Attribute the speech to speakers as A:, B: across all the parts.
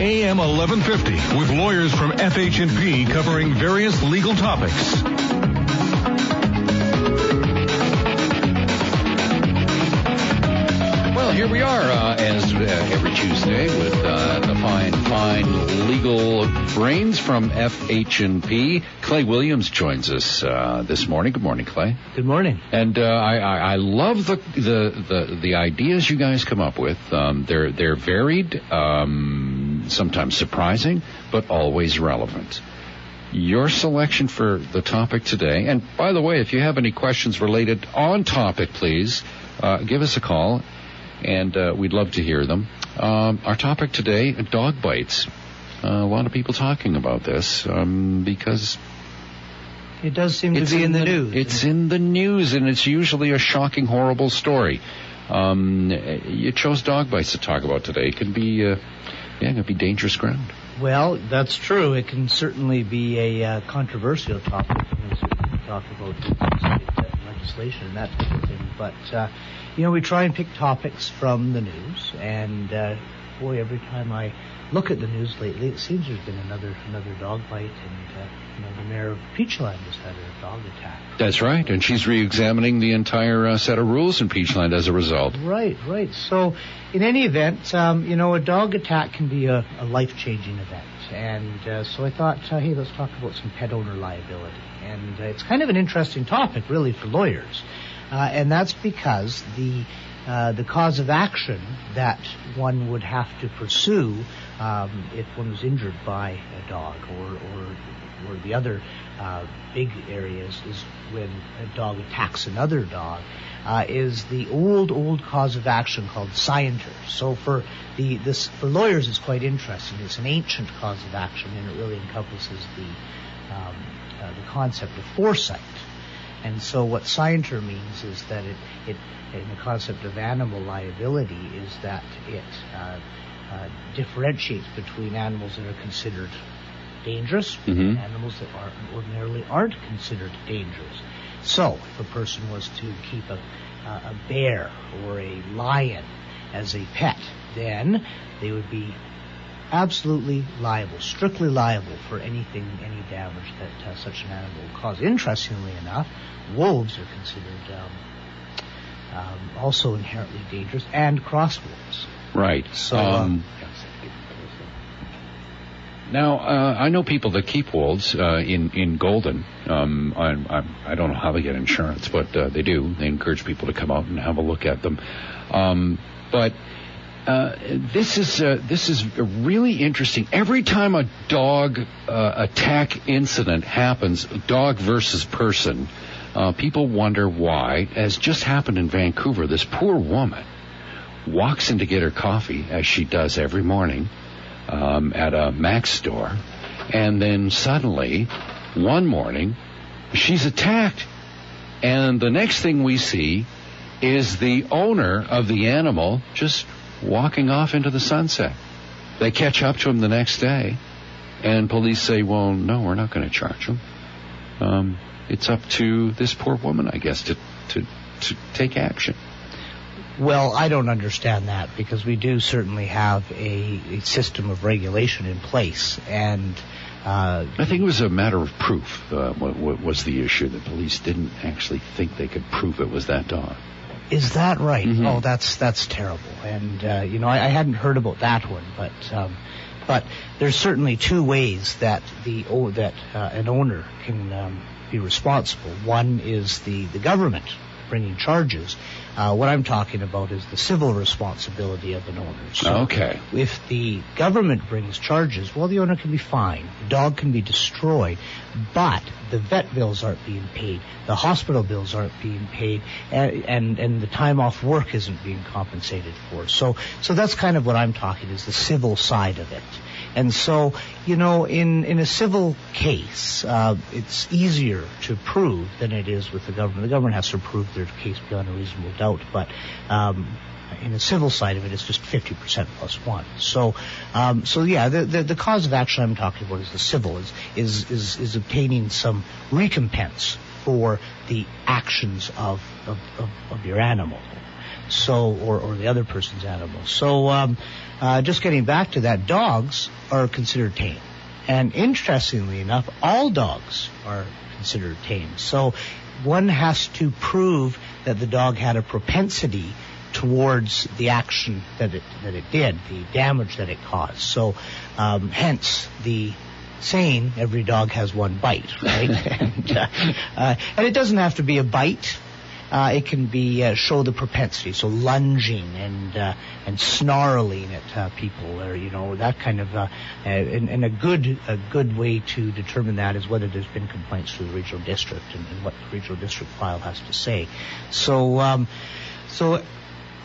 A: AM 1150 with lawyers from FH&P covering various legal topics.
B: Well, here we are, as every Tuesday, with the fine legal brains from FH&P. Clay Williams joins us this morning. Good morning, Clay.
C: Good morning.
B: And I love the ideas you guys come up with. They're varied, sometimes surprising, but always relevant. Your selection for the topic today, and by the way, if you have any questions related on topic, please give us a call. And we'd love to hear them. Our topic today, dog bites. A lot of people talking about this because
C: it does seem to be in the news.
B: It's in the news, and it's usually a shocking, horrible story. You chose dog bites to talk about today. It can be, it can be dangerous ground.
C: Well, that's true. It can certainly be a controversial topic. We certainly talk about legislation and that type of thing, but we try and pick topics from the news, and boy, every time I look at the news lately, it seems there's been another dog bite, and the mayor of Peachland has had a dog attack.
B: That's right, and she's re-examining the entire set of rules in Peachland as a result.
C: Right. So, in any event, a dog attack can be a life-changing event, and so I thought, hey, let's talk about some pet owner liability, and it's kind of an interesting topic, really, for lawyers. And that's because the cause of action that one would have to pursue if one was injured by a dog, or the other big areas is when a dog attacks another dog, is the old cause of action called scienter. So for lawyers, it's quite interesting. It's an ancient cause of action, and it really encompasses the concept of foresight. And so what scienter means is that it in the concept of animal liability is that it differentiates between animals that are considered dangerous and animals that ordinarily aren't considered dangerous. So if a person was to keep a bear or a lion as a pet, then they would be absolutely liable, strictly liable for any damage that such an animal will cause. Interestingly enough, wolves are considered also inherently dangerous, and cross wolves.
B: Right.
C: So,
B: now, I know people that keep wolves in Golden. I don't know how they get insurance, but they do. They encourage people to come out and have a look at them. But this is really interesting. Every time a dog attack incident happens, dog versus person, people wonder why. As just happened in Vancouver, this poor woman walks in to get her coffee, as she does every morning, at a Mac's store, and then suddenly, one morning, she's attacked. And the next thing we see is the owner of the animal just walking off into the sunset. They catch up to him the next day, and police say, well, no, we're not going to charge him. It's up to this poor woman, I guess, to take action.
C: Well, I don't understand that, because we do certainly have a system of regulation in place, and
B: I think it was a matter of proof. What was the issue? The police didn't actually think they could prove it was that dog.
C: Is that right?
B: Mm-hmm.
C: Oh, that's terrible. And I hadn't heard about that one, but there's certainly two ways that an owner can be responsible. One is the government bringing charges. What I'm talking about is the civil responsibility of an owner. So
B: okay.
C: If the government brings charges, well, the owner can be fined, the dog can be destroyed, but the vet bills aren't being paid, the hospital bills aren't being paid, and the time off work isn't being compensated for. So that's kind of what I'm talking, is the civil side of it. And so, in a civil case, it's easier to prove than it is with the government. The government has to prove their case beyond a reasonable doubt, but in the civil side of it, it's just 50% plus one. So yeah, the cause of action I'm talking about is the civil, is obtaining some recompense for the actions of your animal. So, or the other person's animal. So, just getting back to that, dogs are considered tame. And interestingly enough, all dogs are considered tame. So one has to prove that the dog had a propensity towards the action that it did, the damage that it caused. So hence the saying, every dog has one bite, right? And it doesn't have to be a bite. It can be show the propensity, so lunging and snarling at people, or that kind of. And a good way to determine that is whether there's been complaints to the regional district and what the regional district file has to say. So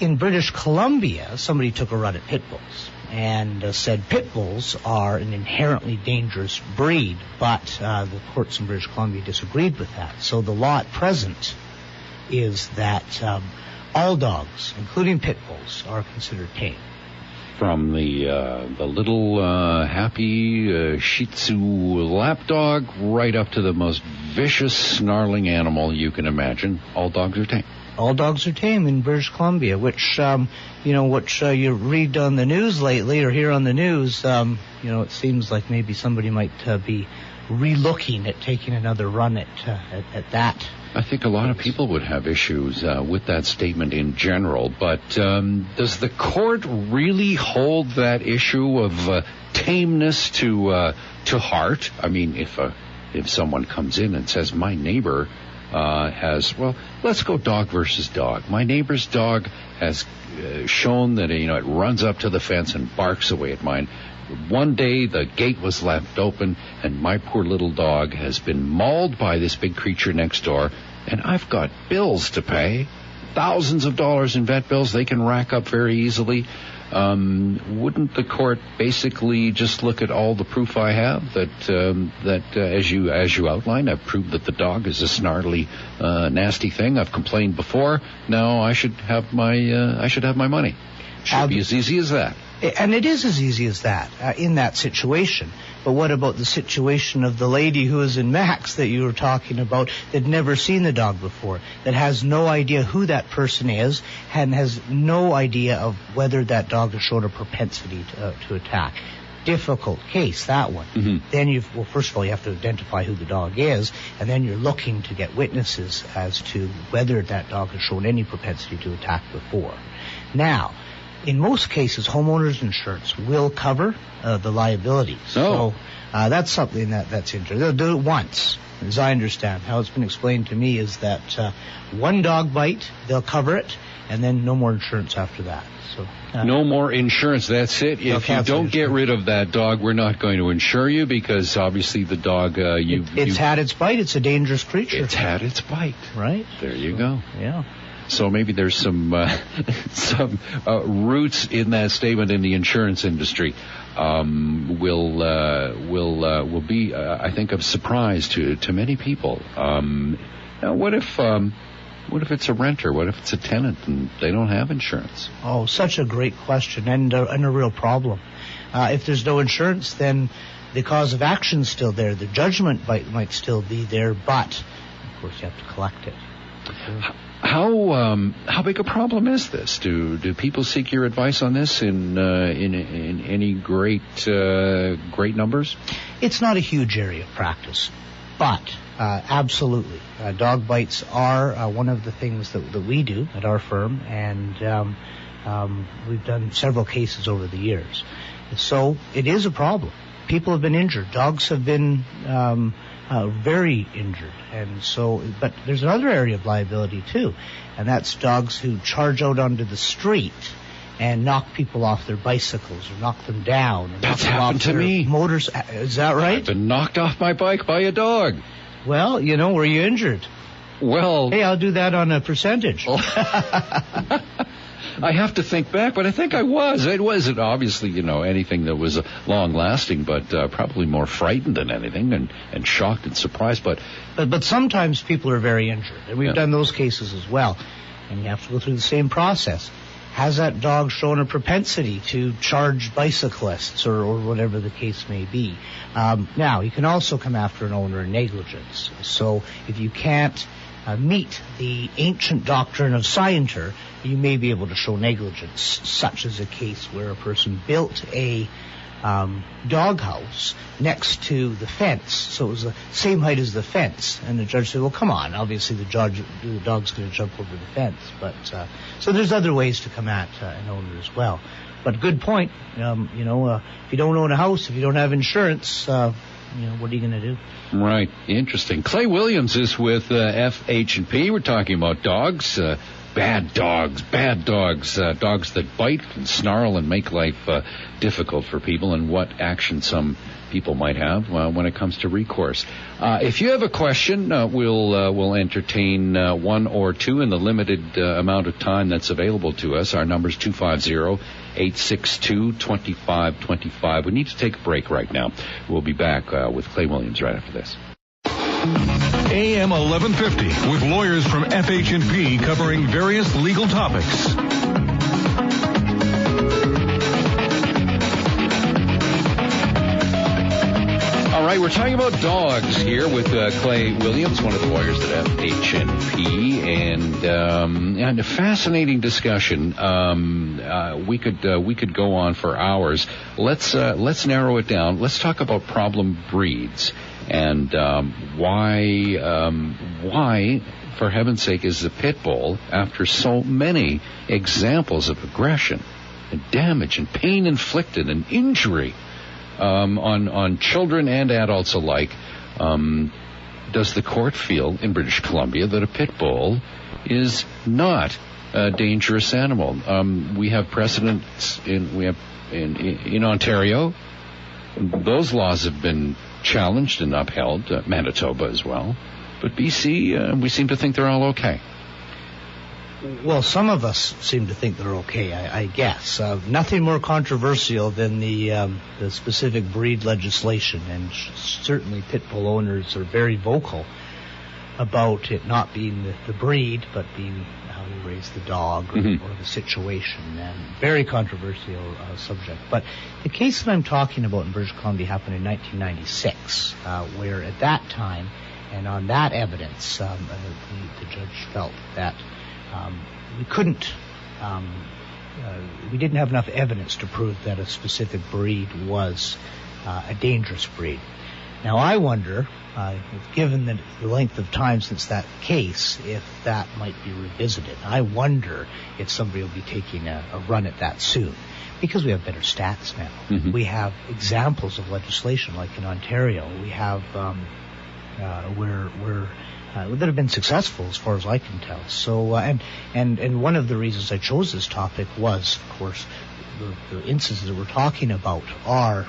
C: in British Columbia, somebody took a run at pit bulls and said pit bulls are an inherently dangerous breed, but the courts in British Columbia disagreed with that. So the law at present is that all dogs, including pit bulls, are considered tame.
B: From the little happy Shih Tzu lapdog right up to the most vicious, snarling animal you can imagine, all dogs are tame.
C: All dogs are tame in British Columbia, which you read on the news lately or hear on the news. It seems like maybe somebody might be relooking at taking another run at that.
B: I think a lot of people would have issues with that statement in general, but does the court really hold that issue of tameness to heart? I mean, if someone comes in and says, my neighbor has, well, let's go dog versus dog. My neighbor's dog has shown that it runs up to the fence and barks away at mine. One day the gate was left open and my poor little dog has been mauled by this big creature next door, and I've got bills to pay, thousands of dollars in vet bills they can rack up very easily. Wouldn't the court basically just look at all the proof I have that as you outlined, I've proved that the dog is a snarly, nasty thing. I've complained before. Now I should have my money. Should be as easy as that.
C: And it is as easy as that in that situation. But what about the situation of the lady who is in Max that you were talking about, that never seen the dog before, that has no idea who that person is, and has no idea of whether that dog has shown a propensity to attack? Difficult case, that one. Mm-hmm. Then first of all, you have to identify who the dog is, and then you're looking to get witnesses as to whether that dog has shown any propensity to attack before. Now, in most cases, homeowners insurance will cover the liability. So that's something that's interesting. They'll do it once, as I understand. How it's been explained to me is that one dog bite, they'll cover it, and then no more insurance after that. So
B: no more insurance. That's it. If you don't get rid of that dog, we're not going to insure you, because obviously the dog
C: it's had its bite. It's a dangerous creature.
B: It's had its bite.
C: Right.
B: There you go. Yeah.
C: So
B: maybe there's some roots in that statement in the insurance industry. Will be, I think, of surprise to many people. Now, what if it's a renter? What if it's a tenant and they don't have insurance?
C: Oh, such a great question, and a real problem. If there's no insurance, then the cause of action's still there. The judgment might still be there, but of course you have to collect it.
B: How big a problem is this? Do people seek your advice on this in any great numbers?
C: It's not a huge area of practice, but absolutely, dog bites are one of the things that we do at our firm, and we've done several cases over the years. So it is a problem. People have been injured. Dogs have been very injured, and so. But there's another area of liability too, and that's dogs who charge out onto the street and knock people off their bicycles or knock them down. And
B: that's happened to me.
C: Motors, is that right?
B: I've been knocked off my bike by a dog.
C: Well, were you injured?
B: Well,
C: hey, I'll do that on a percentage.
B: I have to think back, but I think I was. It wasn't obviously, anything that was long-lasting, but probably more frightened than anything, and shocked and surprised. But
C: sometimes people are very injured, and we've done those cases as well. And you have to go through the same process. Has that dog shown a propensity to charge bicyclists or whatever the case may be? Now, you can also come after an owner in negligence. So if you can't meet the ancient doctrine of scienter, you may be able to show negligence, such as a case where a person built a doghouse next to the fence, so it was the same height as the fence, and the judge said, well, come on, obviously the dog's going to jump over the fence, but so there's other ways to come at an owner as well. But good point. If you don't own a house, if you don't have insurance, what are you going to do?
B: Right. Interesting. Clay Williams is with FH&P. We're talking about dogs. Bad dogs, dogs that bite and snarl and make life difficult for people, and what action some people might have when it comes to recourse. If you have a question, we'll entertain one or two in the limited amount of time that's available to us. Our number's 250-862-2525. We need to take a break right now. We'll be back with Clay Williams right after this.
A: AM 1150 with lawyers from FH&P covering various legal topics.
B: All right, we're talking about dogs here with Clay Williams, one of the lawyers at FH&P, and a fascinating discussion. We could go on for hours. Let's narrow it down. Let's talk about problem breeds. And why, for heaven's sake, is the pit bull, after so many examples of aggression and damage and pain inflicted and injury on children and adults alike, does the court feel in British Columbia that a pit bull is not a dangerous animal? We have precedents in Ontario. Those laws have been challenged and upheld, Manitoba as well. But BC, we seem to think they're all okay.
C: Well, some of us seem to think they're okay, I guess. Nothing more controversial than the specific breed legislation, and certainly pit bull owners are very vocal about it not being the breed, but being how you raise the dog or the situation, and very controversial subject. But the case that I'm talking about in British Columbia happened in 1996, where at that time, and on that evidence, the judge felt that we didn't have enough evidence to prove that a specific breed was a dangerous breed. Now, I wonder, given the length of time since that case, if that might be revisited. I wonder if somebody will be taking a run at that soon, because we have better stats now. We have examples of legislation, like in Ontario. We have that have been successful, as far as I can tell. So, and one of the reasons I chose this topic was, of course, the instances that we're talking about are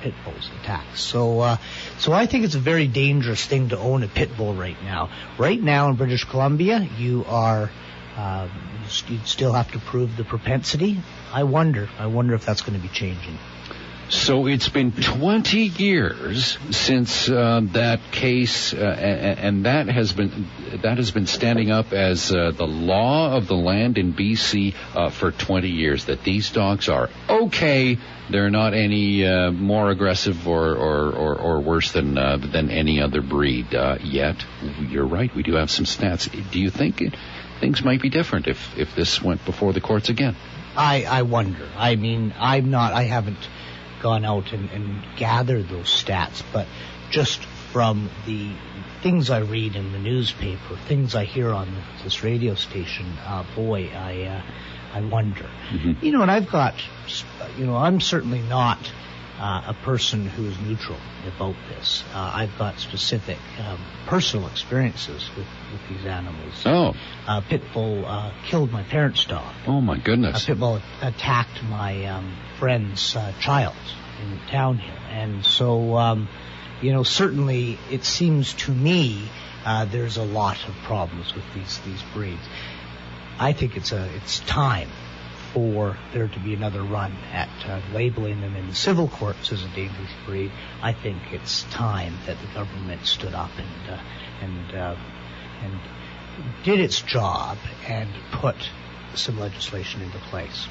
C: pit bulls attacks. So I think it's a very dangerous thing to own a pit bull right now. Right now in British Columbia, you still have to prove the propensity. I wonder if that's going to be changing.
B: So it's been 20 years since that case, and that has been standing up as the law of the land in BC for 20 years. That these dogs are okay; they're not any more aggressive or worse than any other breed yet. You're right; we do have some stats. Do you think things might be different if this went before the courts again?
C: I wonder. I mean, I haven't gone out and gathered those stats, but just from the things I read in the newspaper, things I hear on this radio station, I wonder. And I've got, I'm certainly not a person who is neutral about this. I've got specific personal experiences with these animals.
B: Oh.
C: Pit bull killed my parents' dog.
B: Oh, my goodness.
C: Pit bull attacked my friend's child in town here. And so, certainly it seems to me there's a lot of problems with these breeds. I think it's time for there to be another run at labeling them in the civil courts as a dangerous breed. I think it's time that the government stood up and did its job and put some legislation into place.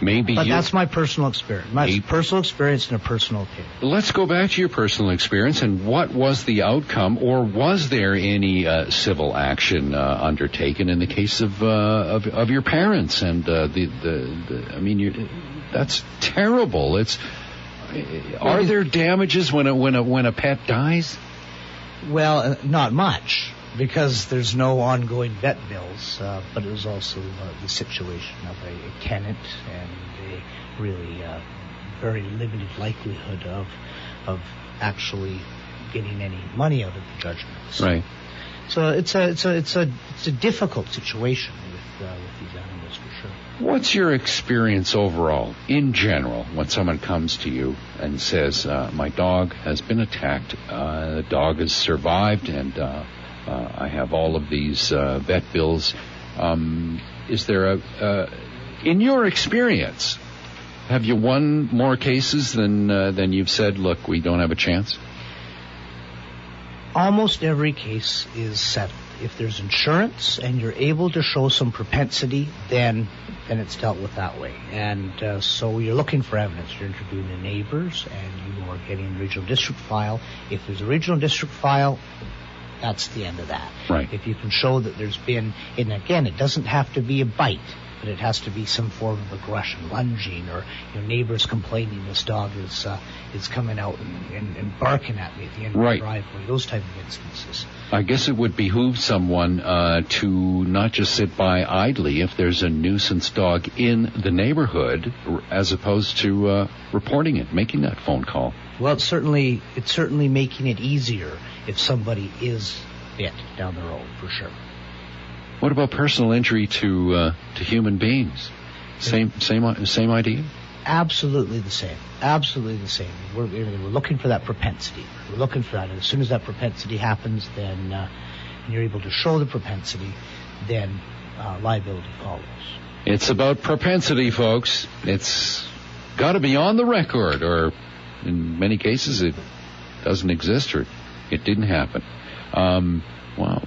B: Maybe
C: But that's my personal experience. My personal experience and a personal opinion.
B: Let's go back to your personal experience, and what was the outcome, or was there any civil action undertaken in the case of your parents? And that's terrible. Are there damages when a pet dies?
C: Well, not much, because there's no ongoing vet bills, but it was also the situation of a tenant and a really very limited likelihood of actually getting any money out of the judgments.
B: Right.
C: So it's a difficult situation with these animals, for sure.
B: What's your experience overall, in general, when someone comes to you and says, my dog has been attacked, the dog has survived, and I have all of these vet bills. Is there in your experience, have you won more cases than you've said, look, we don't have a chance?
C: Almost every case is settled. If there's insurance and you're able to show some propensity, then it's dealt with that way. And so you're looking for evidence. You're interviewing the neighbors, and you are getting a regional district file. If there's a regional district file, that's the end of that.
B: Right.
C: If you can show that there's been, and again, it doesn't have to be a bite, but it has to be some form of aggression, lunging, or neighbors complaining this dog is coming out and barking at me at the end of the driveway. Those type of instances.
B: I guess it would behoove someone to not just sit by idly if there's a nuisance dog in the neighborhood, as opposed to reporting it, making that phone call.
C: Well, it's certainly making it easier if somebody is bit down the road, for sure.
B: What about personal injury to human beings? Same idea? Absolutely
C: the same. Absolutely the same. We're looking for that propensity. We're looking for that. And as soon as that propensity happens, then and you're able to show the propensity, then liability follows.
B: It's about propensity, folks. It's got to be on the record, or in many cases it doesn't exist, or it didn't happen. Wow.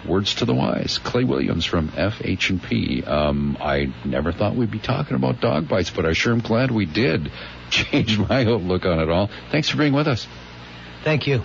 B: Words to the wise. Clay Williams from FH&P. I never thought we'd be talking about dog bites, but I sure am glad we did. Change my outlook on it all. Thanks for being with us.
C: Thank you.